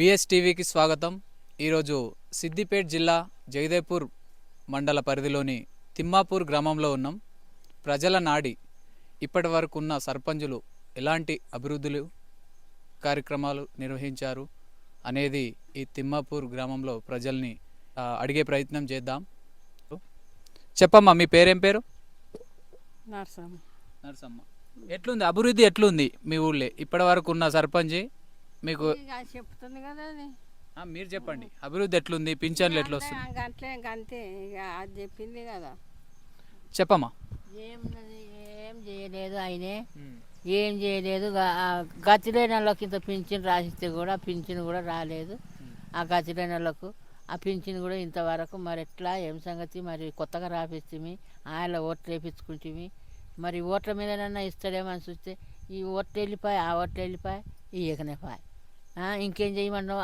బిఎస్టీవీకి స్వాగతం. ఈరోజు సిద్దిపేట జిల్లా జగదేపూర్ మండల పరిధిలోని తిమ్మాపూర్ గ్రామంలో ఉన్నాం. ప్రజల నాడి ఇప్పటి వరకు ఉన్న సర్పంచులు ఎలాంటి అభివృద్ధులు కార్యక్రమాలు నిర్వహించారు అనేది ఈ తిమ్మాపూర్ గ్రామంలో ప్రజల్ని అడిగే ప్రయత్నం చేద్దాం. చెప్పమ్మా, మీ పేరేం పేరు? నర్సమ్మ. నర్సమ్మ, ఎట్లుంది అభివృద్ధి, ఎట్లుంది మీ ఊళ్ళో ఇప్పటి వరకు ఉన్న సర్పంచ్? మీకు చెప్తుంది కదా అది. మీరు చెప్పండి, అభివృద్ధి ఎట్లుంది, పింఛన్లు ఎట్లా వస్తుంది? అంతే ఇక అది చెప్పింది కదా. చెప్పమ్మా. ఏం చేయలేదు ఆయనే, ఏం చేయలేదు. గతిలేని వాళ్ళకి ఇంత పింఛన్ రాసిస్తే కూడా పింఛన్ కూడా రాలేదు. ఆ గతిలేని వాళ్ళకు ఆ పింఛన్ కూడా ఇంతవరకు మరి ఎట్లా ఏం సంగతి? మరి కొత్తగా రాపిస్తుంది, ఆయన ఓట్లు వేయించుకుంటుంది. మరి ఓట్ల మీదనన్నా ఇస్తాడేమని చూస్తే ఈ ఓట్లు వెళ్ళిపోయి ఆ ఓట్లు వెళ్ళిపోయి ఇయ్యకనే పాయి. ఇంకేం చేయమన్నావు?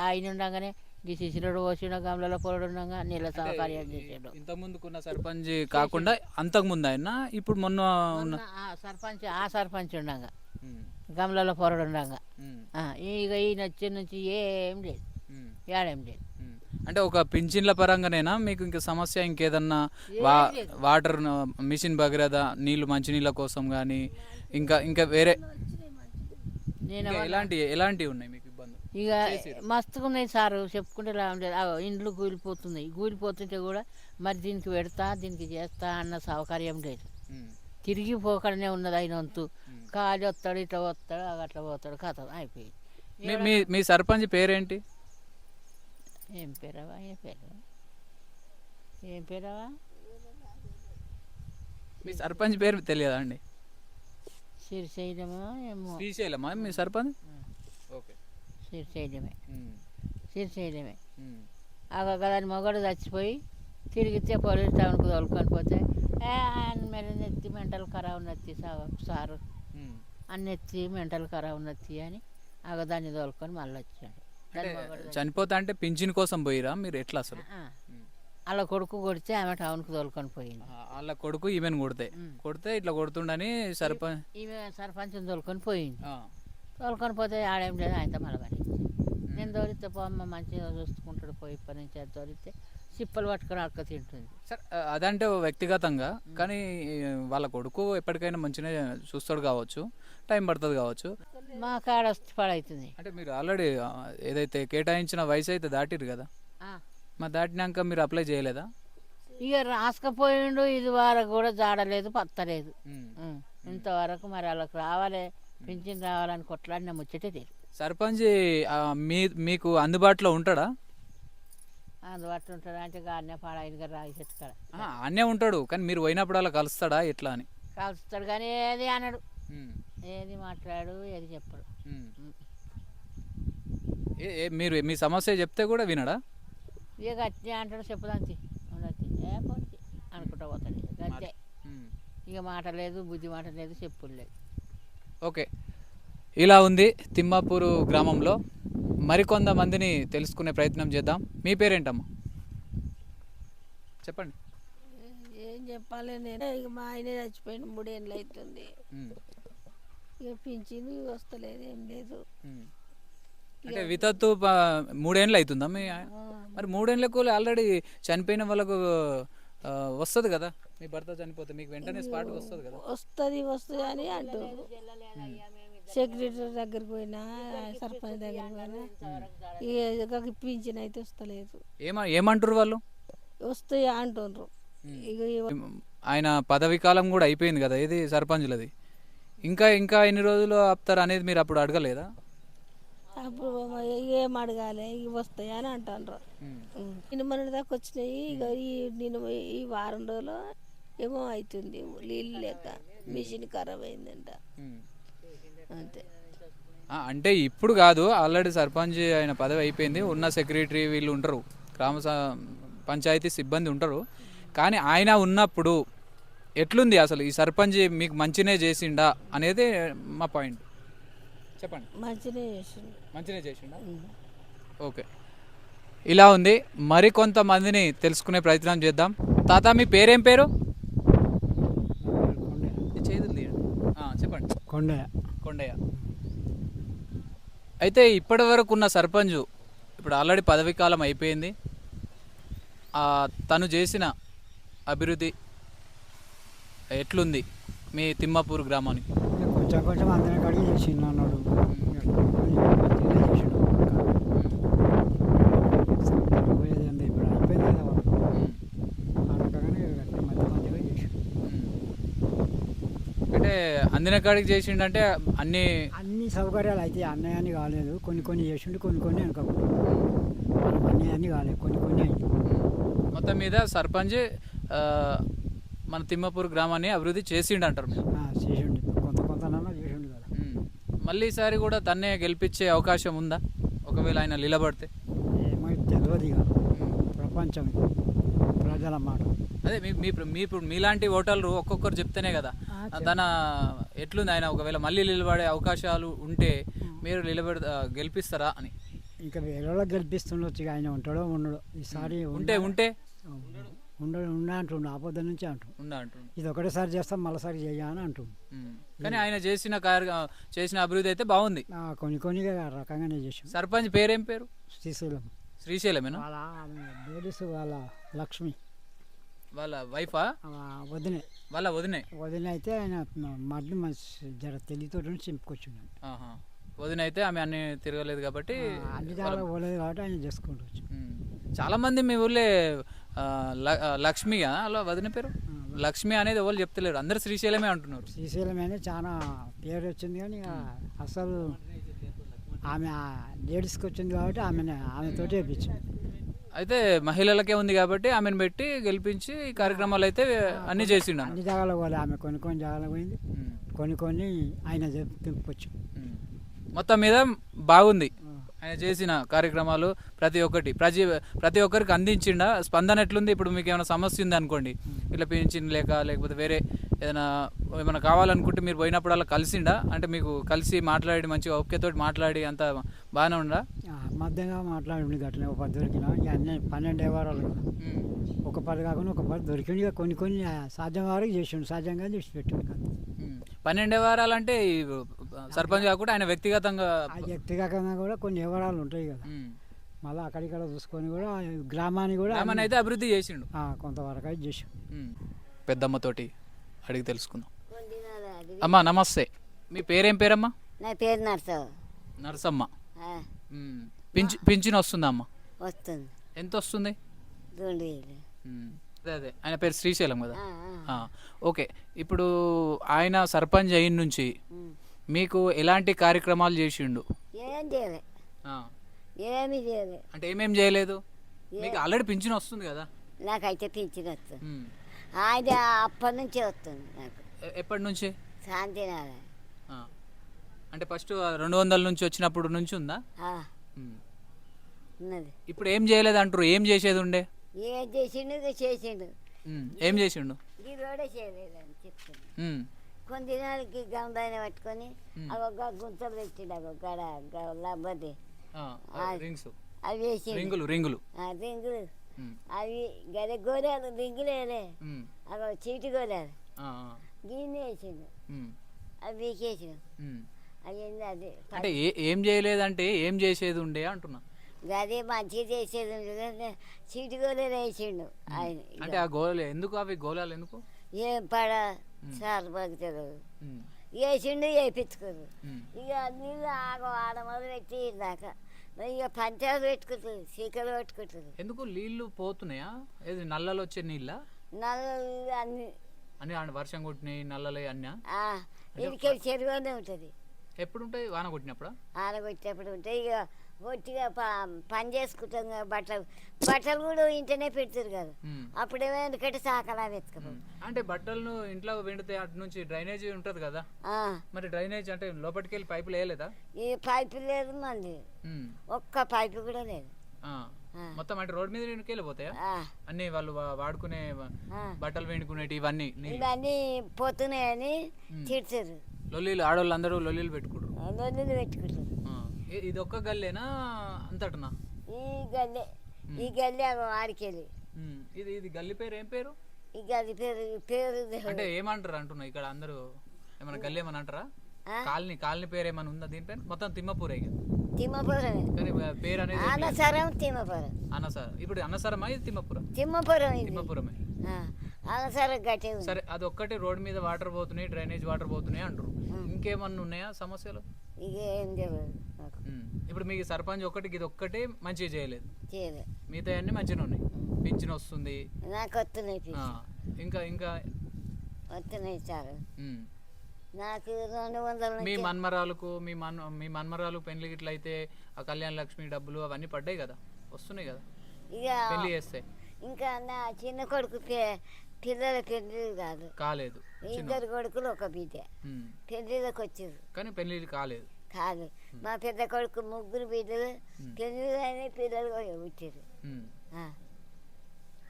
ఆయన ఉండగానే ఈ శిశిరుడు పోసిన గమలలో పొరడు ఉండగా నీళ్ళ సౌకర్యం చేసాడు. ఇంతకుముందుకున్న సర్పంచ్ కాకుండా అంతకుముందు ఆయన ఇప్పుడు మొన్న సర్పంచ్ ఉండగా గమలలో పొరడు ఉండగా ఇక ఈయన వచ్చే నుంచి ఏం లేదు, ఏడేం లేదు. అంటే ఒక పింఛన్ల పరంగానేనా మీకు ఇంకా సమస్య? ఇంకేదన్నా వాటర్ మిషన్ భగీరథ నీళ్ళు మంచినీళ్ళ కోసం కానీ ఇంకా ఇంకా వేరే ఎలాంటివి ఉన్నాయి మీకు ఇబ్బంది? ఇక మస్తుగా ఉన్నాయి సారు, చెప్పుకుంటే లేదు. ఇండ్లు కూలిపోతుంటే కూడా మరి దీనికి పెడతా దీనికి చేస్తా అన్న సౌకర్యం లేదు. తిరిగి పోకడనే ఉన్నది ఆయన వంతు. కాలి వస్తాడు, ఇట్లా వస్తాడు, అట్లా పోతాడు, కథ అయిపోయింది. మీ సర్పంచ్ పేరేంటి? ఏం పేరవా ఏం పేరవా మీ సర్పంచ్ పేరు తెలియదా అండి? శ్రీశైలమా ఏమో. శ్రీశైలమా మీ సర్పంచ్? ఓకే, శ్రీశైలమే. దాని మొగడు చచ్చిపోయి తిరిగితే పోలీస్ టౌన్కి తోలుకొని పోతే మరి నెత్తి మెంటల్ ఖరాబ్ ఉన్నత్తి సారు అన్నెత్తి మెంటల్ ఖరాబ్ ఉన్నత్తి అని దాన్ని తోలుకొని మళ్ళీ వచ్చాడు. చనిపోతా అంటే పింఛన్ కోసం పోయిరా మీరు? ఎట్లా అసలు? వాళ్ళ కొడుకు కొడితే ఆమె టౌన్కి తోలుకొని పోయింది. వాళ్ళ కొడుకు ఈమెను కొడితే ఇట్లా కొడుతుండని సర్పంచ్ తోలుకొని పోయింది. తోలుకొని పోతే ఆడేం లేదు, ఆయనతో మళ్ళీ నేను తోలిస్తే పోమ్మ మంచిగా చూసుకుంటాడు, పోయి ఇప్పటి నుంచి అది తోలిస్తే చిప్పలు పట్టుకొని అక్క తింటుంది. సార్ అదంటే వ్యక్తిగతంగా, కానీ వాళ్ళ కొడుకు ఎప్పటికైనా మంచిగా చూస్తాడు కావచ్చు, టైం పడుతుంది కావచ్చు. మా కాడ వస్తే పడవుతుంది. అంటే మీరు ఆల్రెడీ ఏదైతే కేటాయించిన వయసు అయితే దాటిరు కదా, మరి దాటినాక మీరు అప్లై చేయలేదా? ఇక రాసుకపోయిండు, ఇది వరకు కూడా జాడలేదు, పత్తలేదు. ఇంతవరకు మరి వాళ్ళకి రావాలి, పింఛన్ రావాలని కొట్లాడిన ముచ్చటే తెలియదు. సర్పంచ్ మీకు అందుబాటులో ఉంటాడా? అందుబాటులో ఉంటాడా అంటే అన్నే పాడైన రాగి చెట్టు కాడ అన్నే ఉంటాడు, కానీ మీరు పోయినప్పుడు అలా కలుస్తాడా ఎట్లా అని? కలుస్తాడు కానీ ఏది అనడు, ఏది మాట్లాడు, ఏది చెప్పడు. మీరు మీ సమస్య చెప్తే కూడా వినడా? ఇక గట్టి అంటాడు, చెప్పుదంతి ఉండొచ్చి అనుకుంటా పోతాడు. గట్టే ఇక మాట లేదు, బుద్ధి మాట లేదు, చెప్పులు లేదు. ఓకే, ఇలా ఉంది తిమ్మాపూరు గ్రామంలో. మరికొంతమందిని తెలుసుకునే ప్రయత్నం చేద్దాం. మీ పేరేంటమ్మా? చెప్పండి. ఏం చెప్పాలి నేను, ఇక మా ఆయనే చచ్చిపోయిన 3 ఏళ్ళు అవుతుంది. ఇక పింఛను వస్తలేదు, ఏం లేదు. అంటే వితత్తు 3 ఏళ్ళు అవుతుందా మీ? మరి 3 ఏళ్ళకు ఆల్రెడీ చనిపోయిన వాళ్ళకు వస్తుంది కదా, మీ భర్త చనిపోతే మీకు వెంటనే స్పాట్ వస్తుంది కదా? వస్తుంది అని అంటారు. సెక్రటరీ దగ్గరికి పోయినా, సర్పంచ్ దగ్గరికి పోయినా ఇక పింఛన్ అయితే వస్తలేదు. ఏమంటారు వాళ్ళు? వస్తాయి అంటుండ్రు. ఇక ఆయన పదవి కాలం కూడా అయిపోయింది కదా, ఇది సర్పంచ్లది. ఇంకా ఎన్ని రోజులు ఆపుతారు అనేది మీరు అప్పుడు అడగలేదా? అప్పుడు ఏం అడగాలి, ఇవి వస్తాయి అని అంటారు. నిన్న మన దాకా వచ్చినాయి. ఇక ఈ వారం రోజులు ఏమో అవుతుంది, నీళ్ళు లేక మిషన్ ఖరాబ్ అయిందంట. అంతే. అంటే ఇప్పుడు కాదు, ఆల్రెడీ సర్పంచ్ ఆయన పదవి అయిపోయింది. ఉన్న సెక్రటరీ వీళ్ళు ఉంటారు, గ్రామ పంచాయతీ సిబ్బంది ఉంటారు. కానీ ఆయన ఉన్నప్పుడు ఎట్లుంది అసలు ఈ సర్పంచ్? మీకు మంచినే చేసిండా అనేది మా పాయింట్. చెప్పండి. మంచినే చేసిండా? ఓకే, ఇలా ఉంది. మరికొంతమందిని తెలుసుకునే ప్రయత్నం చేద్దాం. తాత, మీ పేరేం పేరు? చెప్పండి. కొండయ్య. అయితే ఇప్పటి వరకు ఉన్న సర్పంచ్ ఇప్పుడు ఆల్రెడీ పదవీ కాలం అయిపోయింది. తను చేసిన అభివృద్ధి ఎట్లుంది మీ తిమ్మాపూర్ గ్రామానికి? కొంచెం కొంచెం అందరిని కడిగి చేసిండు అన్నాడు. పోయేది ఏంది ఇప్పుడు అయిపోయింది కదా వాళ్ళు. ఆ రకంగానే మధ్య మధ్యలో చేసిండు. అంటే అందిన కాడికి చేసిండంటే అన్ని సౌకర్యాలు అయితే అన్నయ్యని కాలేదు. కొన్ని కొన్ని చేసిండు, కొన్ని కొన్ని అనుకోకుండా మనం అన్నయ్యని కాలేదు, కొన్ని కొన్ని అయింది. మొత్తం మీద సర్పంచ్ మన తిమ్మాపూర్ గ్రామాన్ని అభివృద్ధి చేసిండు అంటారు మీరు? చేసిండు, కొంత కొంతనన్నా చేసిండు కదా. మళ్ళీ ఈసారి కూడా తన్నే గెలిపించే అవకాశం ఉందా ఒకవేళ ఆయన నిలబడితే? ఏమో తెలియదు ఇక, ప్రపంచం ప్రజల మాట. అదే మీ ఇప్పుడు మీలాంటి ఓటర్లు ఒక్కొక్కరు చెప్తేనే కదా తన ఎట్లుంది ఆయన ఒకవేళ మళ్ళీ నిలబడే అవకాశాలు ఉంటే మీరు గెలిపిస్తారా అని. ఇంకా వేరే గెలిపిస్తుండొచ్చు, ఇక ఆయన ఉంటాడో ఉండడో ఈసారి. ఉంటే ఉండ అంటుండు, ఆపద నుంచి అంటుండు. ఇది ఒకటేసారి చేస్తాం మళ్ళీసారి అని అంటుండు. కానీ ఆయన చేసిన అభివృద్ధి అయితే బాగుంది. కొన్ని కొన్ని రకంగానే చేసాం. సర్పంచ్ పేరేం పేరు? శ్రీశైలమేనా? వాళ్ళ లేడీస్ వాళ్ళ లక్ష్మి వాళ్ళ వైఫా? వదిన అయితే ఆయన మడ్ని జర తెలియతో చింపుకొచ్చిండు. వదిన అయితే ఆమె అన్ని తిరగలేదు కాబట్టి అన్ని జాగ్రత్త పోలేదు కాబట్టి ఆయన చేసుకోవచ్చు. చాలా మంది మీ ఊళ్ళో లక్ష్మి అలా వదిన పేరు లక్ష్మి అనేది ఎవరు చెప్తలేరు, అందరు శ్రీశైలమే అంటున్నారు. శ్రీశైలమే చాలా పేరు వచ్చింది, కానీ అసలు ఆమె లేడీస్కి వచ్చింది కాబట్టి ఆమెతోటి వేయించింది. అయితే మహిళలకే ఉంది కాబట్టి ఆమెను పెట్టి గెలిపించి ఈ కార్యక్రమాలు అయితే అన్ని చేసిండు. అన్ని జాగాలో పోలే ఆమె, కొన్ని కొన్ని జాగాలో పోయింది, కొన్ని కొన్ని ఆయన తింపుకొచ్చు. మొత్తం మీద బాగుంది ఆయన చేసిన కార్యక్రమాలు. ప్రతి ఒక్కరికి అందించిండా? స్పందన ఎట్లుంది? ఇప్పుడు మీకు ఏమైనా సమస్య ఉంది అనుకోండి, ఇట్లా పింఛన్ లేకపోతే వేరే ఏమైనా కావాలనుకుంటే మీరు పోయినప్పుడు అలా కలిసిండా? అంటే మీకు కలిసి మాట్లాడి మంచిగా ఓకేతోటి మాట్లాడి అంత బాగానే ఉండా? మధ్యంగా మాట్లాడి గట్లనే ఒక 10 దొరికిన అన్నీ 12 వారాలు కదా, ఒక 10 కాకుండా ఒక 10 దొరికింది. ఇక కొన్ని కొన్ని సాధ్యం వరకు చేసిండు, సాధ్యంగా చేసి పెట్టిండు కదా. 12 వారాలు అంటే సర్పంచ్ కాకుండా ఆయన వ్యక్తిగతంగా కూడా కొన్ని వివరాలు ఉంటాయి కదా, మళ్ళీ అక్కడిక్కడ చూసుకొని కూడా గ్రామాన్ని కూడా అయితే అభివృద్ధి చేసిండు, కొంతవరకు అయితే చేసిండు. పెద్దమ్మతోటి అడిగి తెలుసుకుందాం. అమ్మా నమస్తే, మీ పేరేం పేరమ్మా? నా పేరు నరసమ్మ. పింఛన్ వస్తుందా అమ్మ? వస్తుంది. ఎంత వస్తుంది? 2000. అదే ఆయన పేరు శ్రీశైలం కదా. ఓకే, ఇప్పుడు ఆయన సర్పంచ్ అయిన నుంచి మీకు ఎలాంటి కార్యక్రమాలు చేసిండు? ఏం చేయలే, ఏమీ చేయలే. అంటే ఏమేం చేయలేదు? మీకు ఆల్రెడీ పింఛన్ వస్తుంది కదా? నాకైతే పింఛన్ వస్తుంది, ఆయన అప్పటి నుంచే వస్తుంది నాకు. ఎప్పటి నుంచి? శాంతినారాయణ. అంటే ఫస్ట్ 200 నుంచి వచ్చినప్పుడు నుంచి ఉందా? ఉన్నది. ఇప్పుడు ఏం చేయలేదు అంటారు, ఏం చేసేది ఉండే? ఏం చేసిండు? చేసిండు. ఏం చేసిండు? ఈ రోడే చేయలేదని చెప్తున్నాను. కొన్ని దినాలకి గంధాయన పట్టుకొని అవి గుంతలు పెట్టిండు, లబ్బది అవి వేసి రింగులు అవి గదే గోరాలు రింగులేలే, అవి చీటి గోరాలు గిన్నె వేసిండు, అవి వీకేసిన. అయ్యింది అది. అంటే ఏం చేయలేదంటే ఏం చేసేది ఉండే అంటున్నా. అదే మంచిగా చేసేది ఉండే, చీటి గోళాలు వేసిండు ఆయన. అంటే ఆ గోళాలు ఎందుకు? అవి గోళాలు ఎందుకు? ఏం పడ సార్ బతుకుతారు వేసిండు, వేయించుకోరు. ఇక నీళ్ళు ఆడ మొదలు పెట్టి దాకా ఇక పంచాలు పెట్టుకుంటారు, చీకలు పెట్టుకుంటారు. ఎందుకు నీళ్ళు పోతున్నాయా? ఏది నల్లలు వచ్చే నీళ్ళ? నల్లలు అన్ని వర్షం కొట్టినాయి నల్లలు అన్నీ. ఇదికే చెరువునే ఉంటుంది. ఎప్పుడు ఉంటాయి? వాన కొట్టినప్పుడు? వాన కొట్టినప్పుడు ఉంటాయి. ఇక ఒట్టిగా పని చేసుకుంటాం కదా, బట్టలు కూడా ఇంటనే పెడతారు కదా, అప్పుడేమో ఎందుకంటే సాకలా వెతుకపో. అంటే బట్టలను ఇంట్లో వెండితే అటు నుంచి డ్రైనేజ్ ఉంటది కదా, మరి డ్రైనేజ్ అంటే లోపలికి వెళ్ళి పైపులు వేయలేదా? ఈ పైపు లేదు మంది, ఒక్క పైపు కూడా లేదు. మొత్తం అంటే రోడ్ మీద వెళ్ళిపోతాయా అన్ని? వాళ్ళు వాడుకునే బట్టలు వెండుకునేటి ఇవన్నీ పోతున్నాయని తిడతారు. లొల్లీలు ఆడవాళ్ళు అందరూ లొల్లీలు పెట్టుకుంటారు. ఇది ఒక్క గల్లేనా అంతటనా? ఈ గల్లే ఆడికెళ్ళి. ఇది గల్లి పేరు ఏం పేరు? ఈ గల్లి పేరు అంటే ఏమంటారు అంటున్నా ఇక్కడ అందరూ? ఏమన్నా గల్లి ఏమని అంటారా? కాలనీ పేరు ఏమైనా ఉందా దీనిపైన? మొత్తం తిమ్మపూరే ఇక. తిమ్మపురమే. కానీ పేరు అనేది ఏం లేదు. అనసరం తిమ్మపురం. అన్నసారం. ఇప్పుడు అన్నసారమా ఇది తిమ్మపురం? తిమ్మపురం ఇది. తిమ్మపురమే. అనసరం గట్టి ఉంది. సరే, అది ఒక్కటే రోడ్ మీద వాటర్ పోతున్నాయి, డ్రైనేజ్ వాటర్ పోతున్నాయి అంటారు. ఇంకేమన్నా ఉన్నాయా సమస్యలు? ఇక ఏం తెలియదు నాకు. ఇప్పుడు మీకు సర్పంచ్ ఒక్కటి ఇది ఒక్కటే మంచిగా చేయలేదు, చేయలేదు. మిగతా అన్ని మంచిగా ఉన్నాయి. పింఛన్ వస్తుంది. నాకు వస్తున్నాయి ఇంకా ఇంకా వస్తున్నాయి సార్. ఉమ్. నాకు 200 మీ మన్మరాలకు మీ మన్మరాలు పెళ్లి గిట్ల అయితే ఆ కళ్యాణ లక్ష్మి డబ్బులు అవన్నీ పడ్డాయి కదా, వస్తున్నాయి కదా ఇక పెళ్లి చేస్తే. ఇంకా నా చిన్న కొడుకు పిల్లల పెళ్లి కాలేదు. 2 కొడుకులు 1 బిడ్డ పెళ్లిలోకి వచ్చారు కానీ పెళ్లి కాలేదు. మా పెద్ద కొడుకు 3 బిడ్డలు పెళ్లి పిల్లలు పుట్టారు.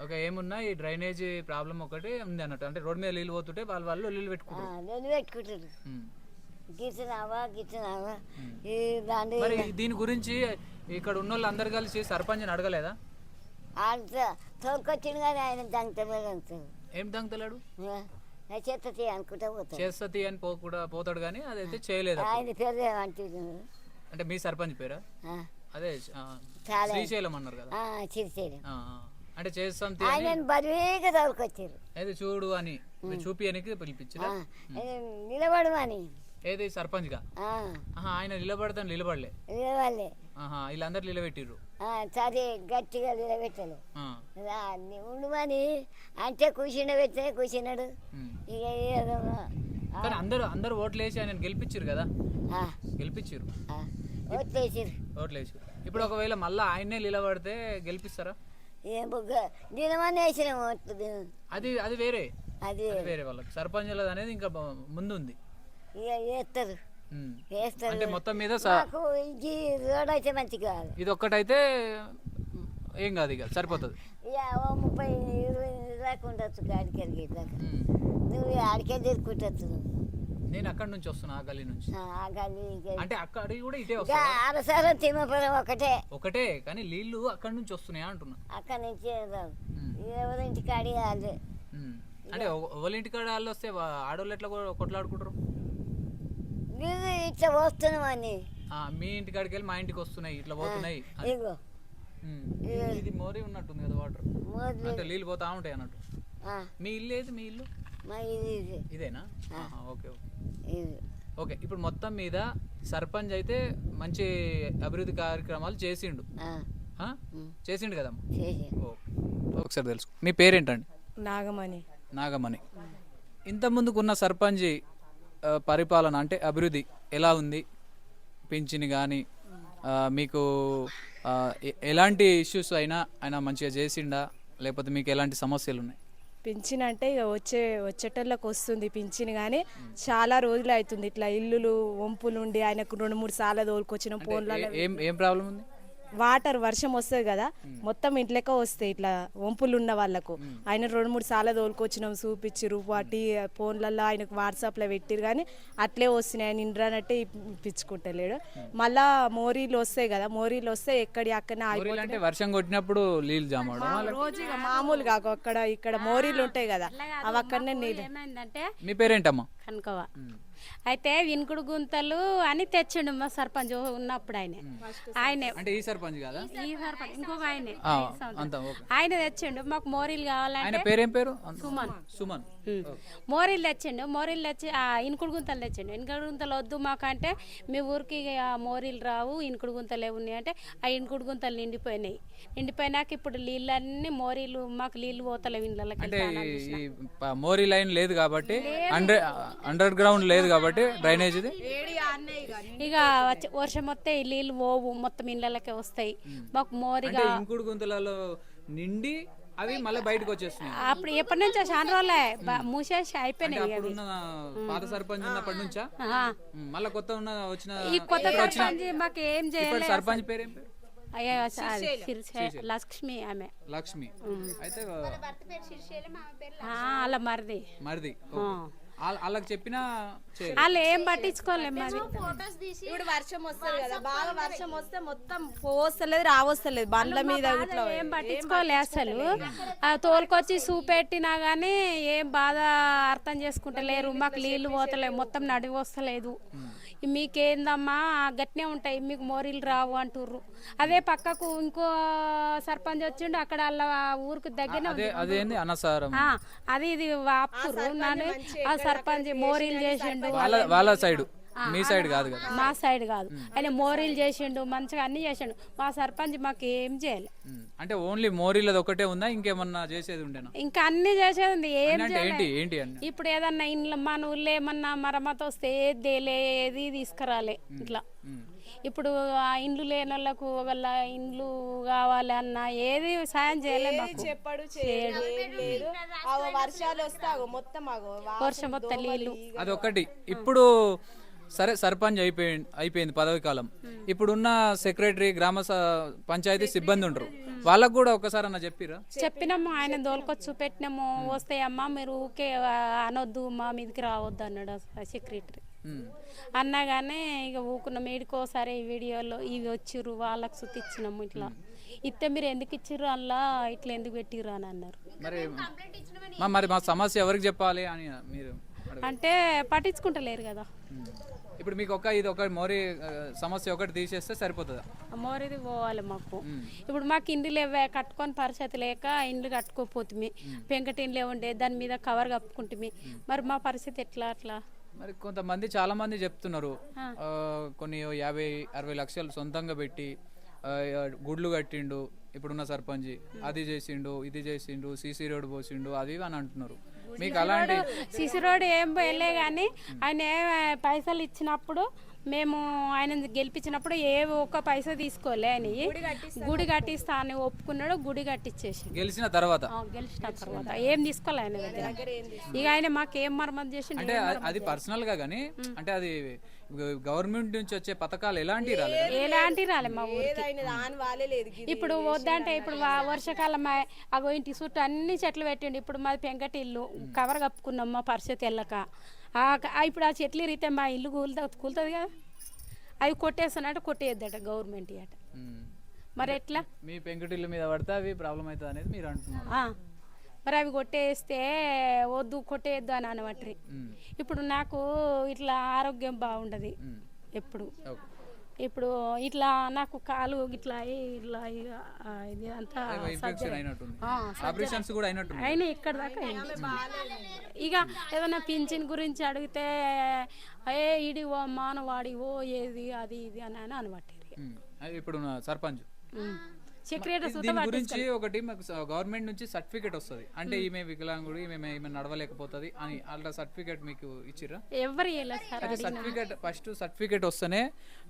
ఓకే, ఏమున్నా ఈ డ్రైనేజీ ప్రాబ్లం ఒకటి ఉంది అన్నట్టు. అంటే రోడ్ మీద నీళ్ళు పోతుంటే వాళ్ళు నీళ్ళు పెట్టుకుంటారు. నీళ్ళు పెట్టుకుంటారు. గిచ్చినావా మరి దీని గురించి ఇక్కడ ఉన్న వాళ్ళు అందరు కలిసి సర్పంచ్ని అడగలేదా? తోలుకొచ్చింది కానీ ఆయన దంగతలేడు. ఏం దంగతలేడు? చేస్తీ అనుకుంటా పోతాడు. చేస్తీ అని పోతాడు కానీ అదైతే చేయలేదు. ఆయన పేరు ఏమంటున్నారు? అంటే మీ సర్పంచ్ పేరా? అదే శ్రీశైలం అన్నారు కదా. శ్రీశైలం. అంటే చేస్తాం ఆయన బరిగా తోలుకొచ్చారు. ఏది చూడు అని చూపియనికి పిలిపించరా? నిలబడమని. ఏది సర్పంచ్ గా? ఆయన నిలబడతాను నిలబడలే. వీళ్ళందరూ నిలబెట్టిర్రు. సరే గట్టిగా నిలబెట్టాలి ఉండమని అంటే కూర్చున్నాడు. కానీ అందరూ ఓట్లు వేసి ఆయన గెలిపించారు కదా, గెలిపించారు. ఓట్లేసి ఇప్పుడు ఒకవేళ మళ్ళీ ఆయన్నే నిలబడితే గెలిపిస్తారా? ఏం దినమని వేసిన అది అది వేరే వేరే వాళ్ళకి సర్పంచ్ అనేది ఇంకా ముందు ఉంది. ఇక వేస్తారు అంటే మొత్తం మీద రోడ్ అయితే మంచిగా ఇది ఒక్కటైతే ఏం కాదు, ఇక సరిపోతుంది. ఇక 30-20 దాకా ఉండొచ్చు ఆడికెళ్ళి దాకా. నువ్వు ఆడికెళ్ళి తిరుగుకుంటూ. నేను అక్కడి నుంచి వస్తున్నా, ఆ గల్లీ నుంచి. ఆ గల్లీ అంటే అక్కడ కూడా ఇటే వస్తా. అరసరం తిమ్మపురం ఒకటే కానీ నీళ్లు అక్కడి నుంచి వస్తున్నాయా అంటున్నా. అక్కడి నుంచి ఎవరింటి కాడి వాళ్ళే. అంటే ఎవరింటి కాడ వాళ్ళు వస్తే ఆడవాళ్ళు ఎట్లా కొట్లాడుకుంటారు? ఇట్లా వస్తున్నామని మీ ఇంటి కాడికి వెళ్ళి మా ఇంటికి వస్తున్నాయి, ఇట్లా పోతున్నాయి. ఇది మోరీ ఉన్నట్టుంది కదా వాటర్, అంటే నీళ్ళు పోతా ఉంటాయి అన్నట్టు. మీ ఇల్లు ఏది? మీ ఇల్లు ఇదేనా? Okay okay. ఇప్పుడు మొత్తం మీద సర్పంచ్ అయితే మంచి అభివృద్ధి కార్యక్రమాలు చేసిండు కదమ్మా. ఒకసారి తెలుసు. మీ పేరేంటండి? నాగమణి. ఇంత ముందుకున్న సర్పంచ్ పరిపాలన అంటే అభివృద్ధి ఎలా ఉంది? పింఛన్ కానీ మీకు ఎలాంటి ఇష్యూస్ అయినా ఆయన మంచిగా చేసిండా, లేకపోతే మీకు ఎలాంటి సమస్యలు ఉన్నాయి? పింఛన్ అంటే ఇక వచ్చేటోళ్ళకి వస్తుంది పింఛన్, కానీ చాలా రోజులు అవుతుంది ఇట్లా ఇల్లులు వంపులు ఉండి ఆయనకు 2-3 సార్లు తోలుకొచ్చిన ఫోన్లలో. ఏం ప్రాబ్లం ఉంది? వాటర్ వర్షం వస్తుంది కదా, మొత్తం ఇంట్లోకే వస్తాయి ఇట్లా వంపులు ఉన్న వాళ్ళకు. ఆయన 2-3 సార్లు తోలుకొచ్చినాం, చూపించారు, వాటి ఫోన్లలో ఆయనకు వాట్సాప్లో పెట్టిరు, కానీ అట్లే వస్తున్నాయి. ఆయన ఇండ్రానట్టే ఇప్పించుకుంటలేడు. మళ్ళా మోరీలు వస్తాయి కదా, మోరీలు వస్తే ఎక్కడి అక్కడనే ఆగిపోతే వర్షం కొట్టినప్పుడు నీళ్ళు జామ రోజు మామూలుగా అక్కడ ఇక్కడ మోరీలు ఉంటాయి కదా, అవి అక్కడనే నీళ్ళు. మీ పేరేంటమ్మా? కనుకవా. అయితే వినుకుడు గుంతలు అని తెచ్చిండు మా సర్పంచ్ ఉన్నప్పుడు. ఆయనే అంటే ఈ సర్పంచ్ కదా, ఈ సర్పంచ్ ఇంకొక ఆయన తెచ్చిండు. మాకు మోరీలు కావాలంటే పేరేం పేరు? సుమన్. మోరీలు తెచ్చిండు. మోరీలు తెచ్చి ఇనుకుడు గుంతలు తెచ్చిండు. ఇనుకుడు గుంతలు వద్దు మాకంటే మీ ఊరికి మోరీలు రావు, ఇనుకుడు గుంతలు ఉన్నాయి అంటే ఆ ఇనుకుడు గుంతలు నిండిపోయినాక ఇప్పుడు నీళ్ళన్నీ మోరీలు మాకు నీళ్ళు పోతలేవు ఇళ్ళకి. అంటే మోరీ లైన్ లేదు కాబట్టి, అండర్ గ్రౌండ్ లేదు కాబట్టి డ్రైనేజ్ ఇది. ఇక వర్షం వస్తే నీళ్ళు పోవు, మొత్తం ఇళ్ళకే వస్తాయి. మాకు మోరీగా ఇంకుడు గుంతలలో నిండి అవి మళ్ళీ బయటకు వచ్చేస్తున్నాయి. అప్పుడు ఎప్పటి నుంచో చాలా రోజులే మూసేసి అయిపోయినాయి. పాత సర్పంచ్ ఉన్నప్పటి నుంచా? మళ్ళీ కొత్త వచ్చిన ఈ కొత్త సర్పంచ్ మాకు ఏం చేయలేదు. సర్పంచ్ పేరేం పేరు? లక్ష్మి. ఆమె లక్ష్మి. అయితే అలా మరిది. వాళ్ళకి చెప్పినా చేయలేదు. వాళ్ళు ఏం పట్టించుకోలేము మరి. ఇప్పుడు వర్షం వస్తుంది కదా, బాగా వర్షం వస్తే మొత్తం పోస్తలేదు రావస్తలేదు బండ్ల మీద ఇట్లా ఏం పట్టించుకోలే అసలు. తోలుకొచ్చి చూపెట్టినా కానీ ఏం బాధ అర్థం చేసుకుంటలేరు. మాకు నీళ్లు పోతలేవు, మొత్తం నడివి వస్తలేదు. మీకేందమ్మా గట్నే ఉంటాయి, మీకు మోరీలు రావు అంటుర్రు. అదే పక్కకు ఇంకో సర్పంచ్ వచ్చిండు, అక్కడ వాళ్ళ ఊరికి దగ్గరనే అదేంది అనసారం అది ఇది వాపురు నన్ను. ఆ సర్పంచ్ మోరీలు చేసిండు, వాళ్ళ సైడ్, మీ సైడ్ కాదు కదా. మా సైడ్ కాదు. ఆయన మోరీలు చేసిండు, మంచిగా అన్ని చేసిండు. మా సర్పంచ్ మాకు ఏం చేయలే. అంటే ఓన్లీ మోరీలది ఒకటే ఉందా, ఇంకేమన్నా చేసేది ఉండేనా? ఇంకా అన్ని చేసేది ఉంది, ఏం అంటే ఏంటి ఏంటి అన్ని? ఇప్పుడు ఏదన్నా ఇంట్లో మన ఊళ్ళో ఏమన్నా మరమ్మతు వస్తే ఏది తీసుకురాలే ఇట్లా. ఇప్పుడు ఆ ఇండ్లు లేని వాళ్ళకు వాళ్ళ ఇండ్లు కావాలి అన్న ఏది సాయం చేయలేదు మాకు. చెప్పడు చేయడు ఏం లేదు. వర్షాలు వస్తావు మొత్తం వర్షం మొత్తం నీళ్ళు. అదొకటి. ఇప్పుడు సరే సర్పంచ్ అయిపోయింది పదవి కాలం. ఇప్పుడున్న సెక్రటరీ, గ్రామ పంచాయతీ సిబ్బంది ఉంటారు, వాళ్ళకు కూడా ఒకసారి అన్న చెప్పిరా? చెప్పినాము, ఆయన దోలుకొచ్చి చూపెట్టినాము. వస్తాయమ్మా మీరు ఊకే అనొద్దు, మా మీదకి రావద్దు అన్నాడు సెక్రటరీ. అన్నా కానీ ఇక ఊకున్న మీడికోసారి ఈ వీడియోలో ఇవి వచ్చిర్రు, వాళ్ళకి సుత్తి ఇచ్చినాము. ఇట్లా ఇస్తే మీరు ఎందుకు ఇచ్చిర్రు, అలా ఇట్లా ఎందుకు పెట్టిర్రు అని అన్నారు. మరి మా సమస్య ఎవరికి చెప్పాలి అని మీరు అంటే పట్టించుకుంటలేరు కదా. ఇప్పుడు మీకు ఇది ఒక మోరీ సమస్య ఒకటి తీసేస్తే సరిపోతుందా? మోరీది పోవాలి మాకు. ఇప్పుడు మాకు ఇండ్లు లేవే, కట్టుకొని పరిస్థితి లేక ఇండ్లు కట్టుకోపోతుంది. పెంకటి ఇండ్లే ఉండే, దాని మీద కవర్ కప్పుకుంటుంది. మరి మా పరిస్థితి ఎట్లా అట్లా? మరి కొంతమంది చాలా మంది చెప్తున్నారు, కొన్ని 50-60 లక్షలు సొంతంగా పెట్టి గుడ్లు కట్టిండు ఇప్పుడున్న సర్పంచ్, అది చేసిండు, ఇది చేసిండు, సీసీ రోడ్ పోసిండు, అది అని అంటున్నారు. మీకు అలాంటి సీసీ రోడ్ ఏం పోయలే కానీ ఆయన పైసలు ఇచ్చినప్పుడు మేము ఆయన గెలిపించినప్పుడు ఏ ఒక్క పైసా తీసుకోలే. ఆయన గుడి కట్టిస్తా అని ఒప్పుకున్నాడు, గుడి కట్టించేసి గెలిచిన తర్వాత ఏం తీసుకోలే ఆయన దగ్గర. ఇక ఆయన మాకేం మరమ్మతు చేసిండు అంటే అది పర్సనల్ గా గానీ, అంటే అది గవర్నమెంట్ నుంచి వచ్చే పథకాలు ఎలాంటి రాలే మా ఊరికి. ఇప్పుడు వద్దంటే ఇప్పుడు వర్షాకాలం అగో ఇంటి చుట్టూ అన్ని చెట్లు పెట్టిండు. ఇప్పుడు మాది పెంకటి ఇల్లు, కవర్ కప్పుకున్నాం మా పరిస్థితి వెళ్ళక. ఇప్పుడు ఆ చెట్లు ఇరిగితే మా ఇల్లు కూలుతుంది కదా, అవి కొట్టేస్తానంటే కొట్టేయద్దట గవర్నమెంట్ అట. మరి ఎట్లా? మీ పెంకటిల్లు మీద పడితే అవి ప్రాబ్లం అవుతుంది అనేది మీరు అంటున్నారు. మరి అవి కొట్టేస్తే వద్దు కొట్టేయద్దు అని అనబట్టి. ఇప్పుడు నాకు ఇట్లా ఆరోగ్యం బాగుండదు ఎప్పుడు. ఇప్పుడు ఇట్లా నాకు కాలు ఇట్లా ఇట్లా ఇది అంతా అయినా ఇక్కడ దాకా ఇక ఏదైనా పింఛన్ గురించి అడిగితే ఇడి ఓ మానవాడి ఓ ఏది అది ఇది అని అనబట్టి. ఇప్పుడు సర్పంచ్ సెక్రటరీ దీని గురించి ఒకటి మాకు గవర్నమెంట్ నుంచి సర్టిఫికేట్ వస్తుంది, అంటే ఈమె వికలాంగుడు, ఈమె నడవలేకపోతుంది అని. అట్లా సర్టిఫికేట్ మీకు ఇచ్చిరా? ఎవరు సర్టిఫికేట్ ఫస్ట్ సర్టిఫికేట్ వస్తేనే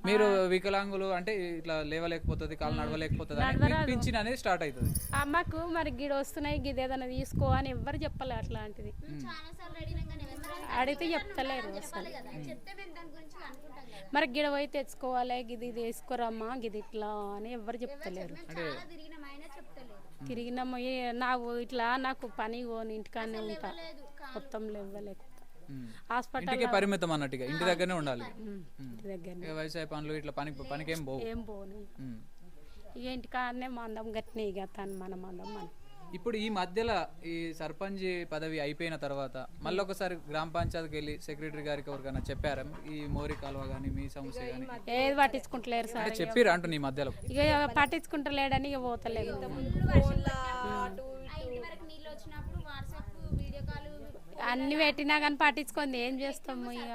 మీరు వికలాంగులు అంటే ఇట్లా లేవలేకపోతుంది, కాలు నడవలేకపోతుంది పింఛన్ అనేది స్టార్ట్ అవుతుంది. అమ్మకు మరి గిడ వస్తున్నాయి, గిది ఏదైనా తీసుకో అని ఎవరు చెప్పలే. అట్లాంటిది అడిగితే చెప్తలేరు అసలు. మరి గిడ పోయి తెచ్చుకోవాలి, గిది వేసుకోరమ్మా గిది ఇట్లా అని ఎవరు చెప్తలేరు. తిరిగినాము ఇట్లా నాకు పని పోని ఇంటికానే ఉంటా, మొత్తం లేవలేకపోతా. హాస్పిటల్ పరిమితం అన్నట్టుగా ఇంటి దగ్గరనే ఉండాలి. దగ్గర వ్యవసాయ పనులు ఇట్లా పనికి ఏం పోను. ఇక ఇంటికాడనే మందం గట్టిన ఇక తను మన మందం మన. ఇప్పుడు ఈ మధ్యలో ఈ సర్పంచ్ పదవి అయిపోయిన తర్వాత మళ్ళీ ఒకసారి గ్రామ పంచాయతీకి వెళ్ళి సెక్రటరీ గారికి ఎవరికైనా చెప్పారా ఈ మోరీ కాలువ కానీ మీ సమస్య కానీ? ఏది పట్టించుకుంటలేరు సార్. చెప్పిరా అంటూ నీ మధ్యలో? ఇక పట్టించుకుంటలేడని ఇక పోతలేదు. అన్ని పెట్టినా కానీ పట్టించుకుంది ఏం చేస్తాము ఇక.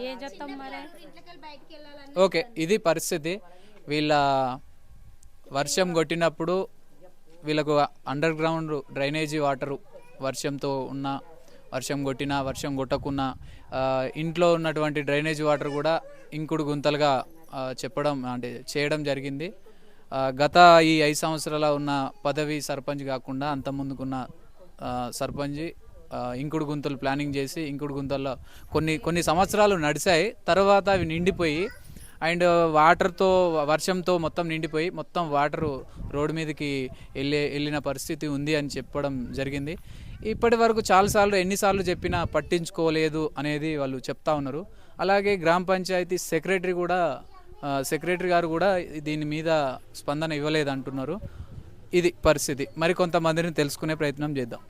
ఏం చేస్తాం మరి. ఓకే, ఇది పరిస్థితి. వీళ్ళ వర్షం కొట్టినప్పుడు వీళ్ళకు అండర్ గ్రౌండ్ డ్రైనేజీ వాటరు వర్షంతో ఉన్న, వర్షం కొట్టినా వర్షం కొట్టకున్నా ఇంట్లో ఉన్నటువంటి డ్రైనేజీ వాటర్ కూడా ఇంకుడు గుంతలుగా చేయడం జరిగింది. గత ఈ 5 సంవత్సరాల ఉన్న పదవి సర్పంచ్ కాకుండా అంత ముందుకున్న సర్పంచ్ ఇంకుడు గుంతలు ప్లానింగ్ చేసి ఇంకుడు గుంతల్లో కొన్ని సంవత్సరాలు నడిచాయి. తర్వాత అవి నిండిపోయి అండ్ వాటర్తో వర్షంతో మొత్తం నిండిపోయి మొత్తం వాటరు రోడ్డు మీదకి వెళ్ళిన పరిస్థితి ఉంది అని చెప్పడం జరిగింది. ఇప్పటి వరకు చాలాసార్లు ఎన్నిసార్లు చెప్పినా పట్టించుకోలేదు అనేది వాళ్ళు చెప్తా ఉన్నారు. అలాగే గ్రామ పంచాయతీ సెక్రటరీ గారు కూడా దీని మీద స్పందన ఇవ్వలేదు అంటున్నారు. ఇది పరిస్థితి. మరి కొంతమందిని తెలుసుకునే ప్రయత్నం చేద్దాం.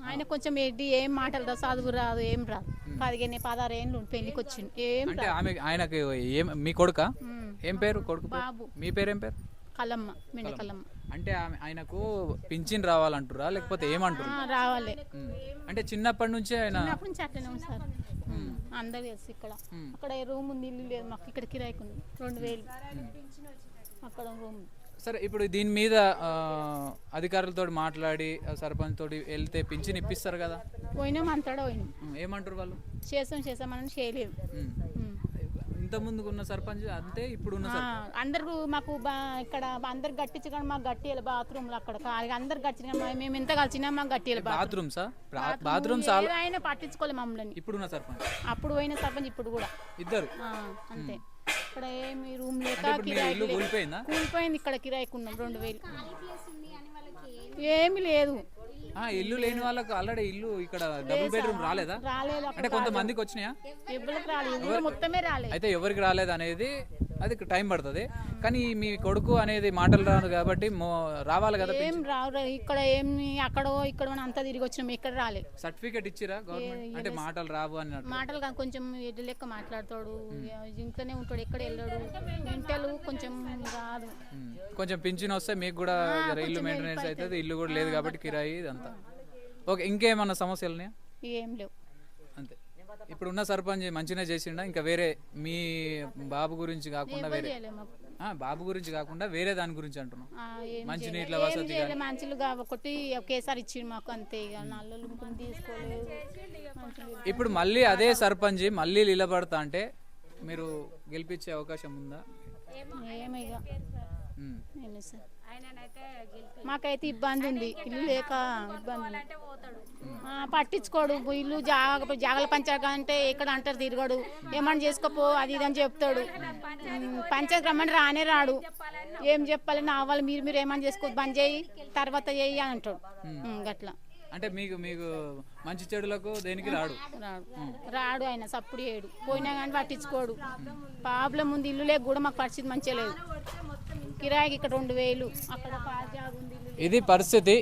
ఆయన కొంచెం ఏం మాటలు రాదు, చదువు రాదు, ఏం రాదు. 15-16 ఏళ్ళు పెళ్లికి వచ్చిండు, ఏం అంటే రాదు. ఆయనకి మీ కొడుక ఏం పేరు? కొడుకు పేరు? బాబు. మీ పేరేం పేరు? కలమ్మ, మిండ కలమ్మ. అంటే ఆయనకు పింఛన్ రావాలంటురా లేకపోతే ఏమంటారు? రావాలి. అంటే చిన్నప్పటి నుంచే ఆయన అప్పటి నుంచి అట్లనే ఉంది సార్. అందరు తెలుసు. ఇక్కడ అక్కడ రూమ్ ఉంది, ఇల్లు లేదు మాకు. ఇక్కడ కిరాయికి ఉంది 2000 అక్కడ రూమ్. సరే, ఇప్పుడు దీని మీద అధికారులతో మాట్లాడి సర్పంచ్ తోటి వెళ్తే పింఛన్ ఇప్పిస్తారు కదా? పోయినాం అంతాడా పోయినాం. ఏమంటారు వాళ్ళు? చేసామని చేయలేదు. ఇంత ముందుకు ఉన్న సర్పంచ్ అంతే, ఇప్పుడు ఉన్న అందరు మాకు ఇక్కడ అందరు గట్టించి కానీ మాకు గట్టియాలి బాత్రూమ్లు. అక్కడ అందరు గట్టిన మేము ఎంత కలిసినా మాకు గట్టియాలి బాత్రూమ్స్. బాత్రూమ్స్ ఆయన పట్టించుకోలేదు మమ్మల్ని. ఇప్పుడున్న సర్పంచ్, అప్పుడు పోయిన సర్పంచ్ ఇప్పుడు కూడా ఇద్దరు అంతే. ఇక్కడ ఏమి రూమ్ లేక ఇల్లు కూలిపోయిందా? కూలిపోయింది. ఇక్కడ కిరాయికి ఉన్నాం 2000. ఏమి లేదు. ఇల్లు లేని వాళ్ళకు ఆల్రెడీ ఇల్లు ఇక్కడ డబుల్ బెడ్రూమ్ రాలేదా? రాలేదు. అంటే కొంతమందికి వచ్చినాయా? ఎవరికి రాలేదు, మొత్తమే రాలేదు. అయితే ఎవరికి రాలేదు అనేది అది టైం పడుతుంది. కానీ మీ కొడుకు అనేది మాటలు రాదు కాబట్టి రావాలి కదా. ఏం రావు. ఇక్కడ ఏమి అక్కడో ఇక్కడ అంతా తిరిగి వచ్చినాం, ఎక్కడ రాలేదు. సర్టిఫికేట్ ఇచ్చిరా గవర్నమెంట్? అంటే మాటలు రావు అన్నట్టు. మాటలు కాదు, కొంచెం ఎడ్డు లెక్క మాట్లాడతాడు, ఇంట్లోనే ఉంటాడు, ఎక్కడ వెళ్ళాడు. మెంటలు కొంచెం రాదు. కొంచెం పింఛన్ వస్తే మీకు కూడా ఇల్లు మెయింటెనెన్స్ అవుతుంది. ఇల్లు కూడా లేదు కాబట్టి కిరాయి ఇదంతా. ఓకే, ఇంకేమన్నా సమస్యలు ఉన్నాయా? ఏం లేవు. అంతే. ఇప్పుడు ఉన్న సర్పంచ్ మంచిగా చేసిండా? ఇంకా వేరే మీ బాబు గురించి కాకుండా వేరే బాబు గురించి కాకుండా వేరే దాని గురించి అంటున్నాం. మంచినీళ్ళ వసతి మంచిలు ఒకటి ఒకేసారి ఇచ్చిండు మాకు, అంతే. ఇక నల్లలు తీసుకోలేదు. ఇప్పుడు మళ్ళీ అదే సర్పంచ్ మళ్ళీ నిలబడతా అంటే మీరు గెలిపించే అవకాశం ఉందా? ఏమిగా మాకైతే ఇబ్బంది ఉంది, ఇల్లు లేక ఇబ్బంది. పట్టించుకోడు. ఇల్లు జాగల పంచాయతీ అంటే ఎక్కడ అంటారు, తిరగడు. ఏమన్నా చేసుకోపో అది ఇది అని చెప్తాడు. పంచాయతీ రమ్మని రానే రాడు. ఏం చెప్పాలి, నా వాళ్ళు మీరు ఏమన్నా చేసుకో, బంద్ చేయి, తర్వాత చేయి అని అంటాడు. గట్లా అంటే మీకు మంచి చెడులకు దేనికి రాడు ఆయన. సప్పుడు చేయడు. పోయినా కానీ పట్టించుకోడు. ప్రాబ్లం ఉంది, ఇల్లు లేక కూడా మాకు పరిస్థితి మంచిగా లేదు. కిరాయికి ఇక్కడ 2000, అక్కడ ఇది పరిస్థితి.